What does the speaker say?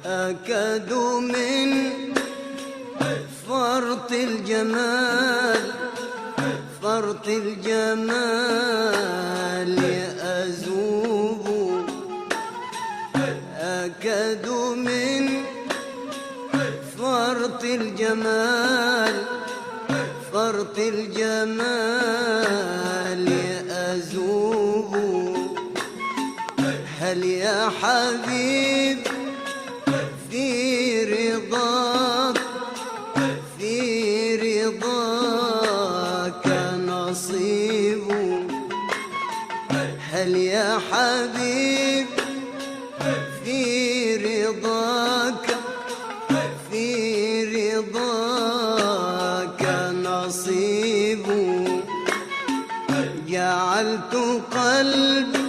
أكاد من فرط الجمال فرط الجمال أذوب. أكاد من فرط الجمال فرط الجمال أذوب. هل يا حبيب في رضاك في رضاك نصيب؟ هل يا حبيب في رضاك في رضاك نصيب؟ جعلت قلبي